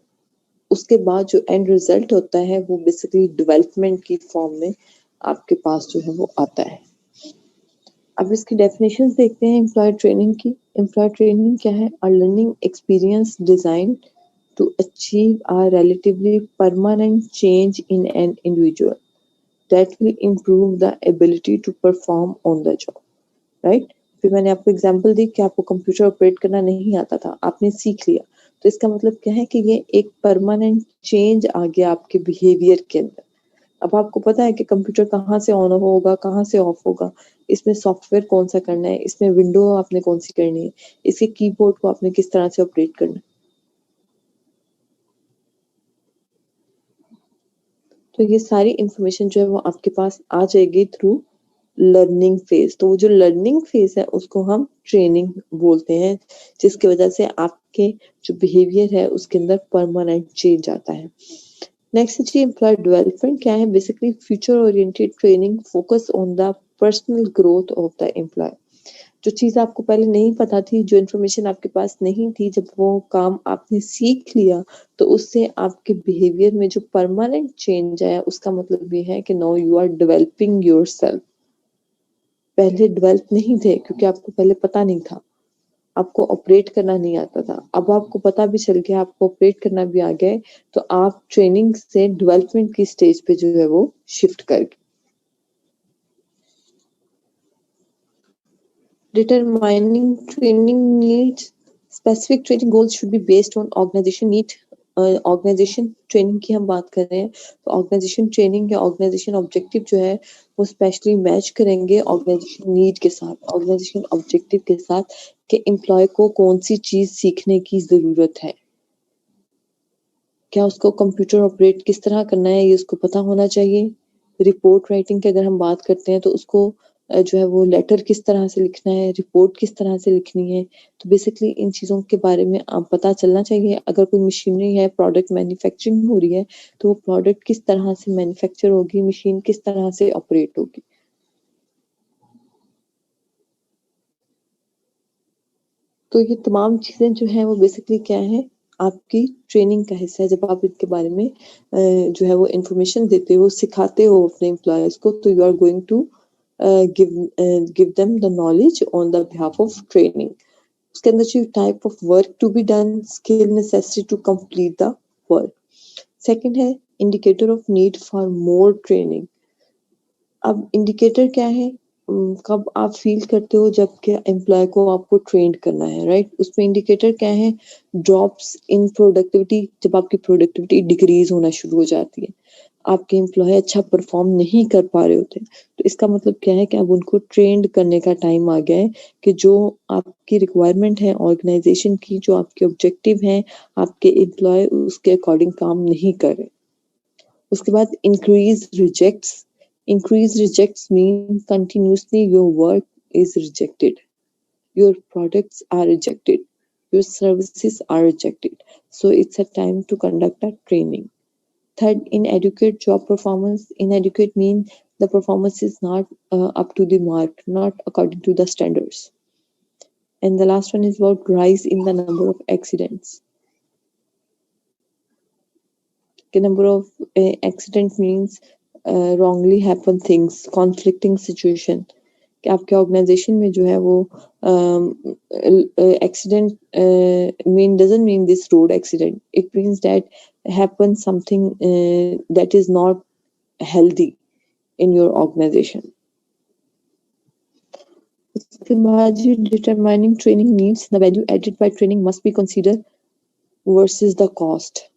उसके बाद जो एंड रिजल्ट होता है वो बेसिकली डेवलपमेंट की फॉर्म में आपके पास जो है वो आता है। अब इसकी डेफिनेशंस देखते हैं एम्प्लॉय ट्रेनिंग की। एम्प्लॉय ट्रेनिंग क्या है? A learning experience design to achieve a relatively permanent change in an individual that will improve the ability to perform on the job, right? फिर मैंने आपको एग्जांपल दी कि आपको कंप्यूटर ऑपरेट करना नहीं आता था, आपने सीख लिया, तो इसका मतलब क्या है कि ये एक परमानेंट चेंज आ गया आपके बिहेवियर के अंदर। अब आपको पता है कि कंप्यूटर कहाँ से ऑन होगा, कहाँ से ऑफ होगा, इसमें सॉफ्टवेयर कौन सा करना है, इसमें विंडो आपने कौन सी करनी है, इसके कीबोर्ड को आपने किस तरह से ऑपरेट करना है। तो ये सारी इंफॉर्मेशन जो है वो आपके पास आ जाएगी थ्रू लर्निंग फेज। तो वो जो लर्निंग फेज है उसको हम ट्रेनिंग बोलते हैं, जिसकी वजह से आपके जो बिहेवियर है उसके अंदर परमानेंट चेंज आता है। नेक्स्ट जी एम्प्लॉय डेवलपमेंट क्या है? Basically future oriented training focus on the personal growth of the employee. जो चीज आपको पहले नहीं पता थी, जो इन्फॉर्मेशन आपके पास नहीं थी, जब वो काम आपने सीख लिया तो उससे आपके बिहेवियर में जो परमानेंट चेंज आया, उसका मतलब ये है कि now you are developing yourself. पहले डेवलप नहीं थे क्योंकि आपको पहले पता नहीं था, आपको ऑपरेट करना नहीं आता था। अब आपको पता भी चल गया, आपको ऑपरेट करना भी आ गया है, तो आप ट्रेनिंग से डेवलपमेंट की स्टेज पे जो है वो शिफ्ट कर गए। Determining training needs, specific training goals should be based on organization need। Organisation training की हम बात कर रहे हैं तो ऑर्गेनाइजेशन ट्रेनिंग या ऑर्गेनाइजेशन ऑब्जेक्टिव जो है वो स्पेशली मैच करेंगे ऑर्गेनाइजेशन नीड के साथ, ऑर्गेनाइजेशन ऑब्जेक्टिव के साथ कि एम्प्लॉय को कौन सी चीज सीखने की जरूरत है। क्या उसको कंप्यूटर ऑपरेट किस तरह करना है ये उसको पता होना चाहिए। रिपोर्ट राइटिंग की अगर हम बात करते हैं तो उसको जो है वो लेटर किस तरह से लिखना है, रिपोर्ट किस तरह से लिखनी है। तो बेसिकली इन चीज़ों के बारे में आप पता चलना चाहिए। अगर कोई मशीनरी है, प्रोडक्ट मैन्युफैक्चरिंग हो रही है, तो वो प्रोडक्ट किस तरह से मैन्युफैक्चर होगी, मशीन किस तरह से ऑपरेट होगी। तो ये तमाम चीज़ें जो हैं वो बेसिकली क्या है, आपकी ट्रेनिंग का हिस्सा है। जब आप इनके बारे में जो है वो इन्फॉर्मेशन देते हो, सिखाते हो अपने एम्प्लॉयर्स को, तो you are going to give them the knowledge on the behalf of training. उसके अंदर जो type of work to be done, skill necessary to complete the work. Second है indicator of need for more training. अब indicator क्या है, कब आप feel करते हो जब के एम्प्लॉय को आपको ट्रेंड करना है, राइट? उसमें इंडिकेटर क्या है, ड्रॉप्स इन प्रोडक्टिविटी, जब आपकी प्रोडक्टिविटी डिक्रीज होना शुरू हो जाती है, आपके एम्प्लॉय अच्छा परफॉर्म नहीं कर पा रहे होते, तो इसका मतलब क्या है कि अब उनको ट्रेंड करने का टाइम आ गया है कि जो आपकी रिक्वायरमेंट है ऑर्गेनाइजेशन की, जो आपके ऑब्जेक्टिव हैं, आपके एम्प्लॉय उसके अकॉर्डिंग काम नहीं कर रहे। उसके बाद increase rejects mean continuously your work is rejected, your products are rejected, your services are rejected, so it's a time to conduct a training. Third, inadequate job performance. Inadequate mean the performance is not up to the mark, not according to the standards. And the last one is about rise in the number of accidents. The number of accidents means wrongly happen things, conflicting situation, कि आपके organisation में जो है वो accident mean doesn't mean this road accident, it means that happen something that is not healthy in your organisation. उसके बाद जो determining training needs, the value added by training must be consider versus the cost.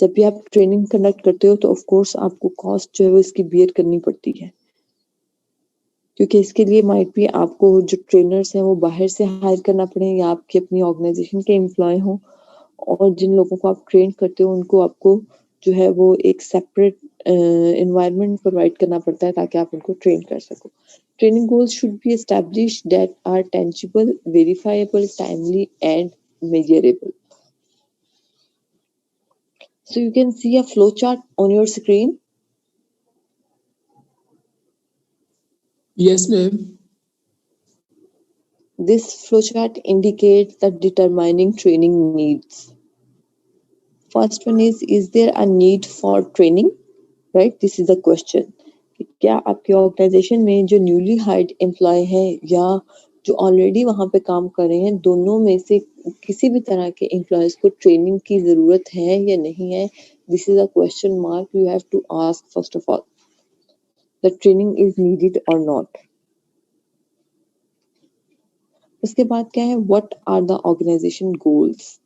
जब भी आप training conduct करते हो तो of course आपको कॉस्ट जो है वो इसकी बियर करनी पड़ती है, क्योंकि इसके लिए माइट भी आपको जो ट्रेनर्स हैं वो बाहर से हायर करना पड़े या आपकी अपनी ऑर्गेनाइजेशन के एम्प्लॉय हों, और जिन लोगों को आप ट्रेन करते हो उनको आपको जो है वो एक सेपरेट एनवायरनमेंट प्रोवाइड करना पड़ता है ताकि आप उनको ट्रेन कर सको। Training goals should be established that are tangible, verifiable, timely and measurable. So you can see a flow chart on your screen. Yes, ma'am. This flowchart indicates the determining training needs. First one is there a need for training? Right? This is the question. क्या आपकी organisation में जो newly hired employ है या जो already वहां पे काम कर रहे हैं, दोनों में से किसी भी तरह के एम्प्लॉयज को ट्रेनिंग की जरूरत है या नहीं है? This is a question mark you have to ask first of all, the training is needed और नॉट। उसके बाद क्या है, what are the organisation goals.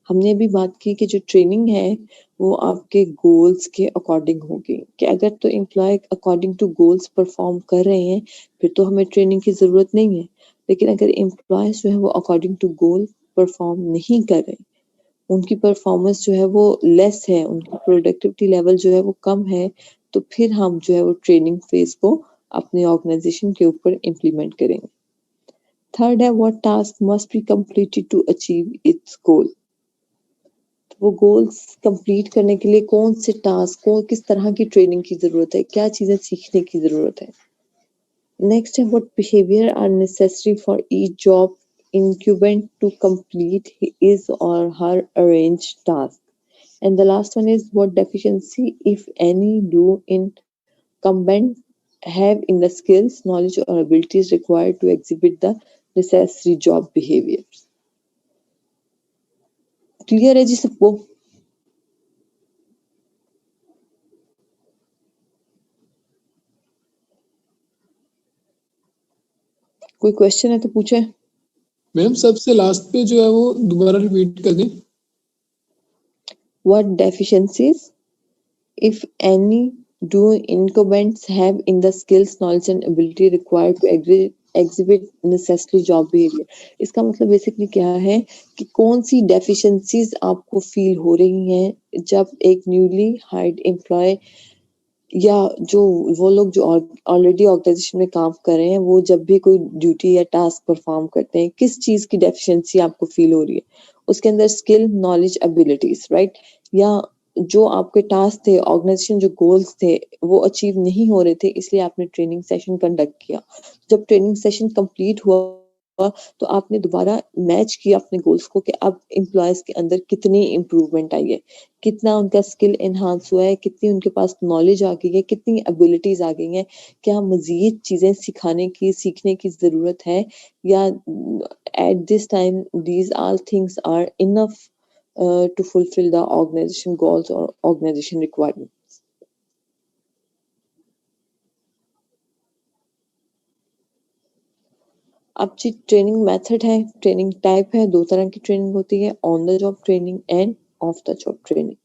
हमने अभी बात की कि जो ट्रेनिंग है वो आपके गोल्स के अकॉर्डिंग होगी, कि अगर तो employee according to goals perform कर रहे हैं फिर तो हमें ट्रेनिंग की जरूरत नहीं है, लेकिन अगर एम्प्लॉयज जो है वो अकॉर्डिंग टू गोल परफॉर्म नहीं कर रहे, उनकी परफॉर्मेंस जो है वो लेस है, उनकी प्रोडक्टिविटी लेवल जो है वो कम है, तो फिर हम जो है वो ट्रेनिंग फेज को अपने ऑर्गेनाइजेशन के ऊपर इम्प्लीमेंट करेंगे। थर्ड है, what task must be completed to achieve its goal. वो गोल्स कंप्लीट करने के लिए कौन से टास्क को, किस तरह की ट्रेनिंग की जरूरत है, क्या चीजें सीखने की जरूरत है। नेक्स्ट है, what behaviour are necessary for each job incumbent to complete his or her arranged task. And the last one is, what deficiency, if any, do incumbent have in the skills, knowledge or abilities required to exhibit the necessary job behaviors. Clear है जी सबको? कोई question है तो पूछे। Ma'am सबसे last पे जो है वो दोबारा रिपीट कर दें। What deficiencies, if any, do incumbents have in the skills, knowledge and ability required to exhibit necessary job behavior? इसका मतलब बेसिकली क्या है कि कौन सी डेफिशिएंसीज आपको फील हो रही हैं जब एक न्यूली हायर्ड एम्प्लॉय या जो वो लोग जो ऑलरेडी ऑर्गेनाइजेशन में काम कर रहे हैं, वो जब भी कोई ड्यूटी या टास्क परफॉर्म करते हैं, किस चीज की डेफिशिएंसी आपको फील हो रही है? उसके अंदर स्किल, नॉलेज, एबिलिटीज, राइट? या जो आपके टास्क थे, ऑर्गेनाइजेशन जो गोल्स थे वो अचीव नहीं हो रहे थे, इसलिए आपने ट्रेनिंग सेशन कंडक्ट किया। जब ट्रेनिंग सेशन कंप्लीट हुआ तो आपने दोबारा मैच किया अपने गोल्स को कि अब एम्प्लॉयज के अंदर कितनी इम्प्रूवमेंट आई है, कितना उनका स्किल एनहांस हुआ है, कितनी उनके पास नॉलेज आ गई है, कितनी एबिलिटीज आ गई हैं, क्या मजीद चीजें सिखाने की सीखने की जरूरत है, या at this time these all things are enough to fulfil the organisation goals और ऑर्गेनाइजेशन रिक्वायरमेंट। अब जी ट्रेनिंग मेथड है, ट्रेनिंग टाइप है, दो तरह की ट्रेनिंग होती है, on the job training and off the job training.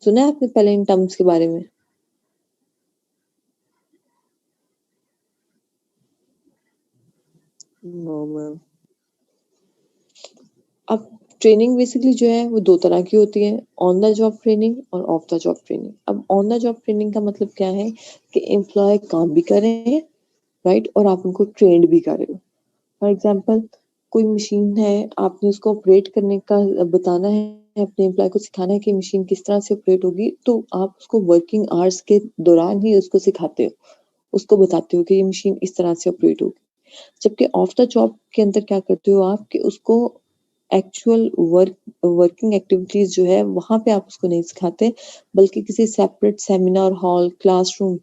सुना है आपने पहले इन टर्म्स के बारे में? No ma'am. अब ट्रेनिंग बेसिकली जो है वो दो तरह की होती है, ऑन द जॉब ट्रेनिंग और ऑफ द जॉब ट्रेनिंग। अब ऑन द जॉब ट्रेनिंग का मतलब क्या है कि एम्प्लॉय काम भी कर रहे हैं, राइट, और आप उनको ट्रेंड भी कर रहे हो। फॉर एग्जाम्पल कोई मशीन है, आपने उसको ऑपरेट करने का बताना है, अपने एम्प्लॉय को सिखाना है कि मशीन किस तरह से ऑपरेट होगी, तो आप उसको वर्किंग आवर्स के दौरान ही उसको सिखाते हो, उसको बताते हो कि ये मशीन इस तरह से ऑपरेट होगी। जबकि ऑफ द जॉब के अंदर क्या करते हो आप कि उसको एक्चुअल वर्किंग एक्टिविटीज जो है वहां पे आप उसको नहीं सिखाते, बल्कि किसी सेपरेट सेमिनार हॉल, क्लासरूम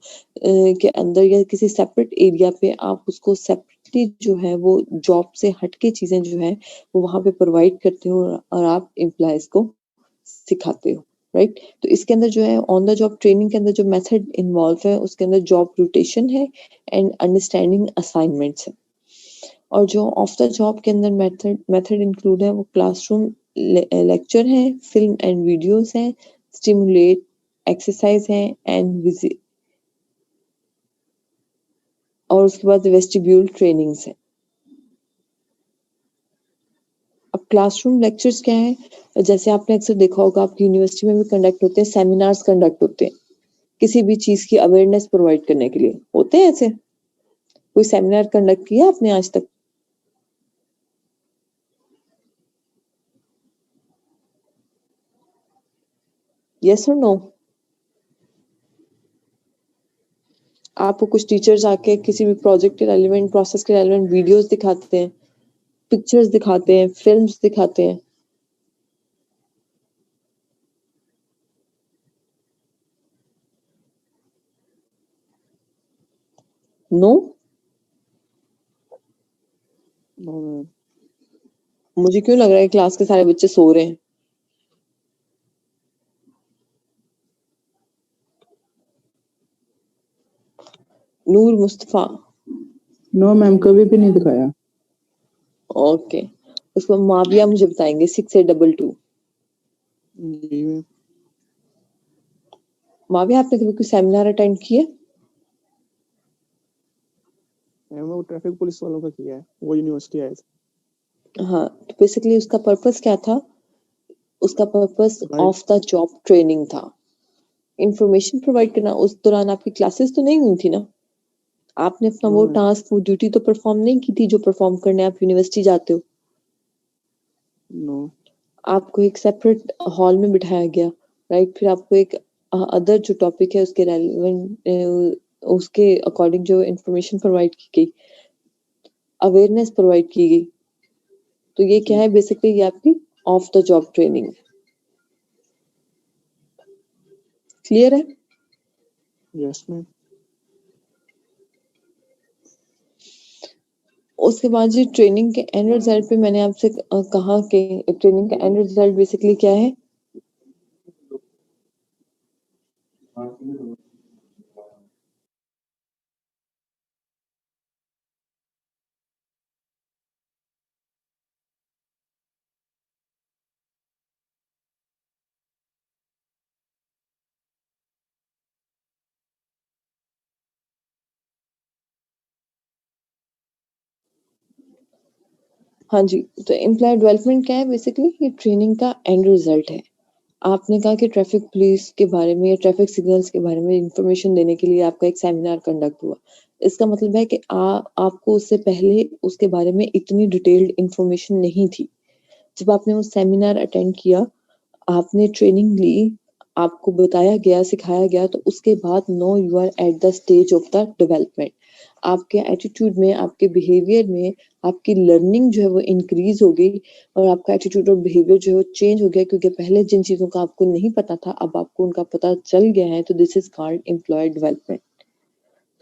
के अंदर या किसी सेपरेट एरिया पे आप उसको सेपरेटली जो है वो जॉब से हटके चीजें जो है वो वहां पे प्रोवाइड करते हो और आप एम्प्लॉयज को सिखाते हो, राइट। तो इसके अंदर जो है ऑन द जॉब ट्रेनिंग के अंदर जो मेथड इन्वॉल्व है उसके अंदर जॉब रोटेशन है एंड अंडरस्टैंडिंग असाइनमेंट्स है। और जो ऑफ द जॉब के अंदर मेथड इंक्लूड है वो क्लासरूम लेक्चर है, फिल्म एंड वीडियोस हैं, स्टिमुलेट एक्सरसाइज है एंड विजिट, और उसके बाद वेस्टिब्यूल ट्रेनिंग्स है। अब क्लासरूम लेक्चर्स क्या है, जैसे आपने अक्सर देखा होगा आपकी यूनिवर्सिटी में भी कंडक्ट होते हैं, सेमिनार्स कंडक्ट होते हैं किसी भी चीज की अवेयरनेस प्रोवाइड करने के लिए, होते हैं ऐसे? कोई सेमिनार कंडक्ट किया आपने आज तक? यस और नो? आपको कुछ टीचर्स आके किसी भी प्रोजेक्ट के रेलेवेंट, प्रोसेस के रेलेवेंट वीडियोस दिखाते हैं, पिक्चर्स दिखाते हैं, फिल्म्स दिखाते हैं? नो? No ma'am. मुझे क्यों लग रहा है क्लास के सारे बच्चे सो रहे हैं? नूर मुस्तफा? नो मैम, कभी भी नहीं दिखाया। ओके, उसको माविया मुझे बताएंगे 6822। जी मैम। माविया, आपने कभी कोई सेमिनार अटेंड किया? मैम वो ट्रैफिक पुलिस वालों का किया है, वो यूनिवर्सिटी आए थे। हाँ, तो बेसिकली उसका पर्पस क्या था? उसका पर्पस भाई ऑफ द जॉब ट्रेनिंग था, इंफॉर्मेशन प्रोवाइड करना। उस दौरान आपकी क्लासेस तो नहीं हुई थी ना, आपने अपना नो वो मैम। टास्क, वो ड्यूटी तो परफॉर्म नहीं की थी जो परफॉर्म करने आप यूनिवर्सिटी जाते हो। नो। आपको एक सेपरेट हॉल में बिठाया गया, राइट, फिर आपको एक अदर जो टॉपिक है उसके रेलेवेंट, उसके अकॉर्डिंग जो इंफॉर्मेशन प्रोवाइड की गई, अवेयरनेस प्रोवाइड की गई, तो ये क्या जी है बेसिकली, ये आपकी off the job training. Clear है? Yes ma'am. उसके बाद जी ट्रेनिंग के एंड रिजल्ट पे मैंने आपसे कहा कि ट्रेनिंग का एंड रिजल्ट बेसिकली क्या है? हाँ जी, तो एम्प्लॉय डेवलपमेंट क्या है बेसिकली? ये ट्रेनिंग का एंड रिजल्ट है। आपने कहा कि ट्रैफिक पुलिस के बारे में या ट्रैफिक सिग्नल्स के बारे में इंफॉर्मेशन देने के लिए आपका एक सेमिनार कंडक्ट हुआ। इसका मतलब है कि आपको उससे पहले उसके बारे में इतनी डिटेल्ड इंफॉर्मेशन नहीं थी। जब आपने वो सेमिनार अटेंड किया, आपने ट्रेनिंग ली, आपको बताया गया, सिखाया गया, तो उसके बाद no you are at the stage of the development. आपके एटीट्यूड में, आपके बिहेवियर में, आपकी लर्निंग जो है वो इंक्रीज हो गई और आपका एटीट्यूड और बिहेवियर जो है वो चेंज हो गया, क्योंकि पहले जिन चीजों का आपको नहीं पता था अब आपको उनका पता चल गया है। तो this is called employee development.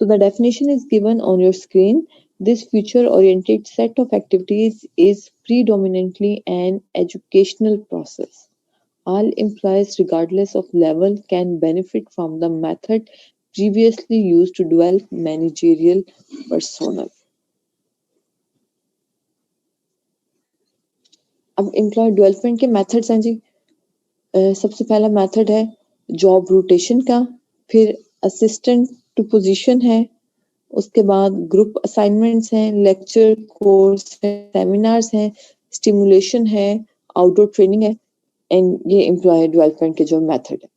So the definition is given on your screen. This future-oriented set of activities is predominantly an educational process. All employees, regardless of level, can benefit from the method previously used to develop managerial personnel. अब employ development के methods हैं जी. सबसे पहला method है job rotation का, फिर assistant to position है, उसके बाद ग्रुप असाइनमेंट्स हैं, लेक्चर कोर्स है, सेमिनार्स हैं, स्टिमुलेशन है, आउटडोर ट्रेनिंग है, एंड ये एम्प्लॉय डेवलपमेंट के जो मेथड है.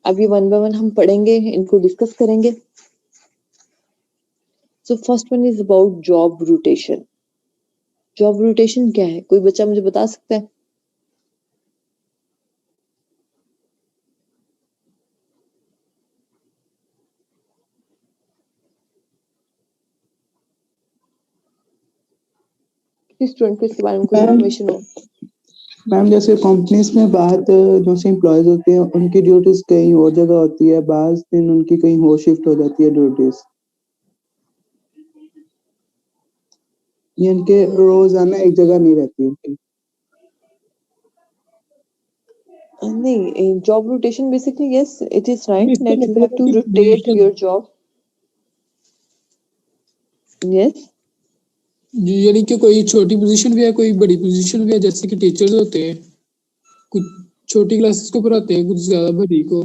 अब ये वन बाय वन हम पढ़ेंगे, इनको डिस्कस करेंगे. So first one is about job rotation. Job rotation क्या है, कोई बच्चा मुझे बता सकता है? किस स्टूडेंट को इसके बारे में कोई इन्फॉर्मेशन हो? मैम जैसे कंपनीज में बाहर जो से एम्प्लॉयज होते हैं उनकी ड्यूटीज कहीं और जगह होती है, बाज दिन उनकी कहीं और शिफ्ट हो जाती है ड्यूटीज, ये इनके रोजाना एक जगह नहीं रहती उनकी. नहीं, job rotation basically yes it is right इसका दैट यू मतलब हैव है टू कि rotate position- your job. Yes, यानी कि कोई छोटी पोजीशन भी है, कोई बड़ी पोजीशन भी है, जैसे कि टीचर्स होते हैं, कुछ छोटी क्लासेस को पढ़ाते हैं, कुछ ज्यादा बड़ी को.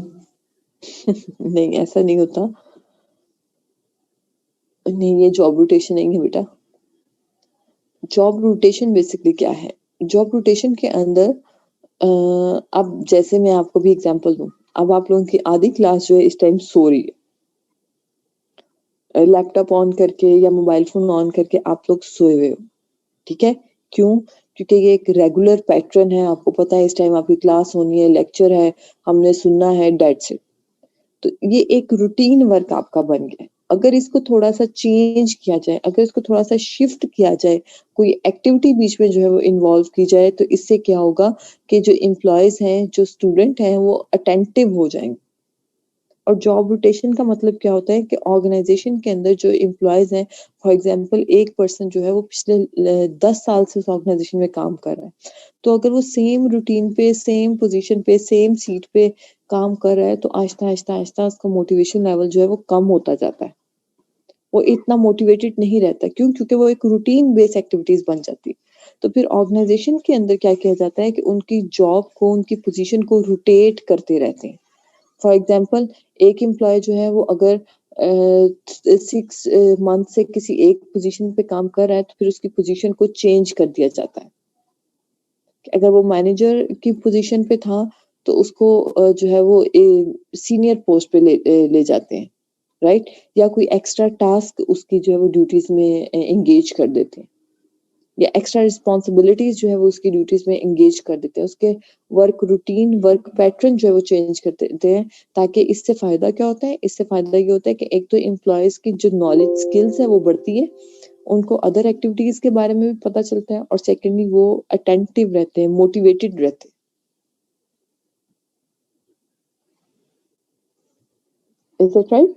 नहीं ऐसा नहीं होता. नहीं, ये जॉब रोटेशन नहीं है बेटा. जॉब रोटेशन बेसिकली क्या है? जॉब रोटेशन के अंदर अब जैसे मैं आपको भी एग्जांपल दूं, अब आप लोगों की आधी क्लास जो है इस टाइम सो रही है, लैपटॉप ऑन करके या मोबाइल फोन ऑन करके आप लोग सोए हुए हो. ठीक है, क्यों? क्योंकि ये एक रेगुलर पैटर्न है, आपको पता है इस टाइम आपकी क्लास होनी है, लेक्चर है, हमने सुनना है, दैट्स इट. तो ये एक रूटीन वर्क आपका बन गया है. अगर इसको थोड़ा सा चेंज किया जाए, अगर इसको थोड़ा सा शिफ्ट किया जाए, कोई एक्टिविटी बीच में जो है वो इन्वॉल्व की जाए, तो इससे क्या होगा कि जो एम्प्लॉयज हैं, जो स्टूडेंट हैं, वो अटेंटिव हो जाएंगे. और जॉब रोटेशन का मतलब क्या होता है कि ऑर्गेनाइजेशन के अंदर जो एम्प्लॉयज हैं, फॉर एग्जांपल एक पर्सन जो है वो पिछले 10 साल से उस ऑर्गेनाइजेशन में काम कर रहा है, तो अगर वो सेम रूटीन पे, सेम पोजीशन पे, सेम सीट पे काम कर रहा है, तो आहिस्ता आहिस्ता आहिस्ता उसका मोटिवेशन लेवल जो है वो कम होता जाता है. वो इतना मोटिवेटेड नहीं रहता. क्यों? क्योंकि वो एक रूटीन बेस्ड एक्टिविटीज बन जाती है. तो फिर ऑर्गेनाइजेशन के अंदर क्या किया जाता है कि उनकी जॉब को, उनकी पोजीशन को रोटेट करते रहते हैं. फॉर एग्जाम्पल एक एम्प्लॉय जो है वो अगर 6 मंथ से किसी एक पोजीशन पे काम कर रहा है, तो फिर उसकी पोजीशन को चेंज कर दिया जाता है. अगर वो मैनेजर की पोजीशन पे था तो उसको जो है वो सीनियर पोस्ट पे ले जाते हैं, राइट? या कोई एक्स्ट्रा टास्क उसकी जो है वो ड्यूटीज में एंगेज कर देते हैं, या एक्स्ट्रा रिस्पॉन्सिबिलिटीज जो है वो उसकी ड्यूटीज में एंगेज कर देते हैं. उसके वर्क रूटीन, वर्क पैटर्न जो है वो चेंज कर देते हैं. ताकि इससे फायदा क्या होता है? इससे फायदा ये होता है कि एक तो एम्प्लॉयज की जो नॉलेज स्किल्स है वो बढ़ती है, उनको अदर एक्टिविटीज के बारे में भी पता चलता है, और सेकेंडली वो अटेंटिव रहते हैं, मोटिवेटेड रहते हैं. Is that right?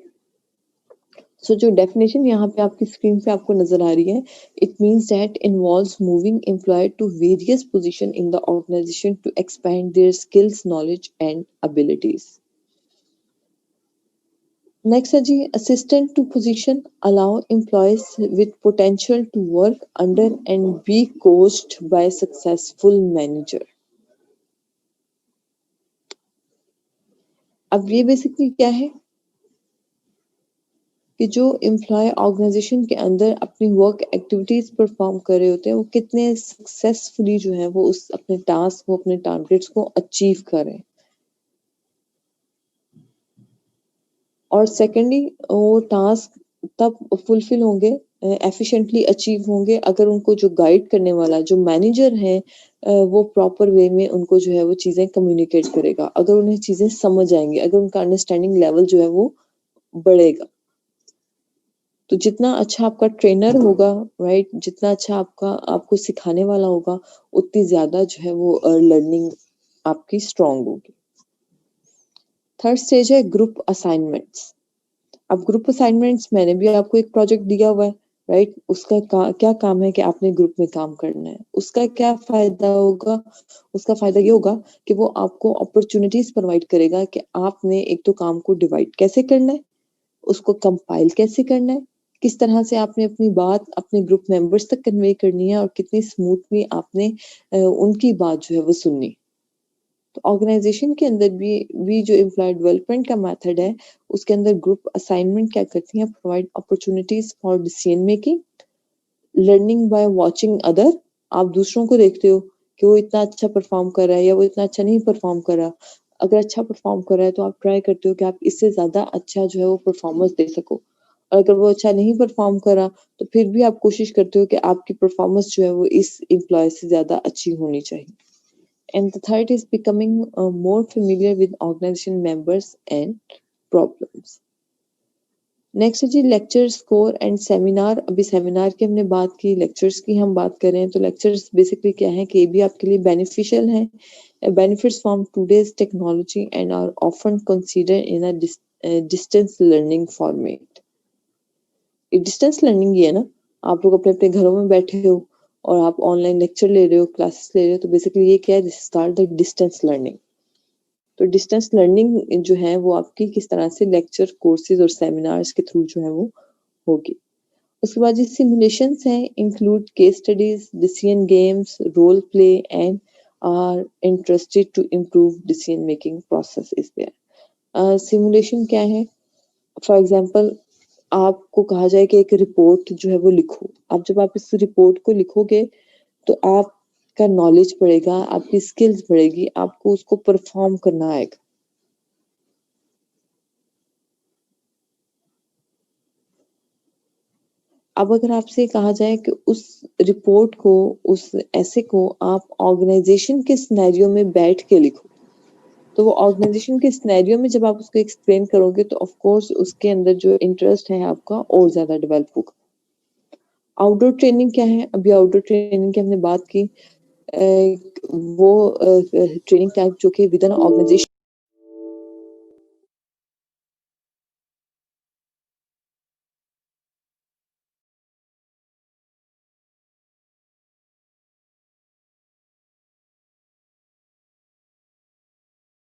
सो जो डेफिनेशन यहाँ पे आपकी स्क्रीन पे आपको नजर आ रही है, it means that involves moving employ to various position in the organisation to expand their skills, knowledge and abilities. Next है जी assistant to position allow employees with potential to work under and be coached by successful manager. अब ये basically क्या है कि जो employ organisation के अंदर अपनी वर्क एक्टिविटीज परफॉर्म कर रहे होते हैं, वो कितने सक्सेसफुली जो है वो उस अपने टास्क को, अपने टारगेट्स को अचीव कर रहे हैं. और सेकेंडली वो टास्क तब फुलफिल होंगे, एफिशिएंटली अचीव होंगे, अगर उनको जो गाइड करने वाला जो मैनेजर है वो प्रॉपर वे में उनको जो है वो चीजें कम्युनिकेट करेगा, अगर उन्हें चीजें समझ आएंगी, अगर उनका अंडरस्टैंडिंग लेवल जो है वो बढ़ेगा। तो जितना अच्छा आपका ट्रेनर होगा, राइट, जितना अच्छा आपको सिखाने वाला होगा, उतनी ज्यादा जो है वो लर्निंग आपकी स्ट्रांग होगी। थर्ड स्टेज है ग्रुप असाइनमेंट्स। अब ग्रुप असाइनमेंट्स, मैंने भी आपको एक प्रोजेक्ट दिया हुआ है, राइट, उसका क्या काम है कि आपने ग्रुप में काम करना है। उसका क्या फायदा होगा? उसका फायदा ये होगा कि वो आपको अपॉर्चुनिटीज प्रोवाइड करेगा कि आपने एक तो काम को डिवाइड कैसे करना है, उसको कंपाइल कैसे करना है, किस तरह से आपने अपनी बात अपने ग्रुप मेंबर्स तक कन्वे करनी है और कितनी स्मूथली आपने उनकी बात जो है वो सुननी। तो ऑर्गेनाइजेशन के अंदर भी जो एम्प्लॉय डेवलपमेंट का मेथड है, उसके अंदर ग्रुप असाइनमेंट क्या करती है, provide opportunities for decision making, learning by watching other. आप दूसरों को देखते हो कि वो इतना अच्छा परफॉर्म कर रहा है या वो इतना अच्छा नहीं परफॉर्म कर रहा। अगर अच्छा परफॉर्म कर रहा है तो आप ट्राई करते हो कि आप इससे ज्यादा अच्छा जो है वो परफॉर्मेंस दे सको, और अगर वो अच्छा नहीं परफॉर्म कर रहा तो फिर भी आप कोशिश करते हो कि आपकी परफॉर्मेंस जो है वो इस एम्प्लॉय से ज्यादा अच्छी होनी चाहिए। And the third is becoming more familiar with organization members and problems. Next है जी लेक्चर स्कोर एंड सेमिनार। अभी सेमिनार की हमने बात की, लेक्चर्स की हम बात कर रहे हैं। तो लेक्चर्स बेसिकली क्या है कि ये भी आपके लिए बेनिफिशियल है। Benefits from today's technology and are often consider in a distance learning format. Distance learning ये है ना, आप लोग अपने अपने घरों में बैठे हो और आप ऑनलाइन लेक्चर ले रहे हो, क्लासेस ले रहे हो, तो बेसिकली ये क्या है, this is called the distance learning. तो डिस्टेंस लर्निंग जो है वो आपकी किस तरह से लेक्चर कोर्सेज और सेमिनार्स के थ्रू जो है वो होगी। उसके बाद जो सिमुलेशंस हैं include case studies, decision games, role play and are interested to improve decision making process is there. Simulation क्या है? फॉर एग्जांपल, आपको कहा जाए कि एक रिपोर्ट जो है वो लिखो। अब जब आप इस रिपोर्ट को लिखोगे तो आपका नॉलेज बढ़ेगा, आपकी स्किल्स बढ़ेगी, आपको उसको परफॉर्म करना आएगा। अब अगर आपसे कहा जाए कि उस रिपोर्ट को, उस ऐसे को आप ऑर्गेनाइजेशन के सिनेरियो में बैठ के लिखो, तो वो ऑर्गेनाइजेशन के सिनेरियो में जब आप उसको एक्सप्लेन करोगे तो ऑफ कोर्स उसके अंदर जो इंटरेस्ट है आपका और ज्यादा डेवलप होगा। आउटडोर ट्रेनिंग क्या है? अभी आउटडोर ट्रेनिंग की हमने बात की। वो ट्रेनिंग टाइप जो कि विद एन ऑर्गेनाइजेशन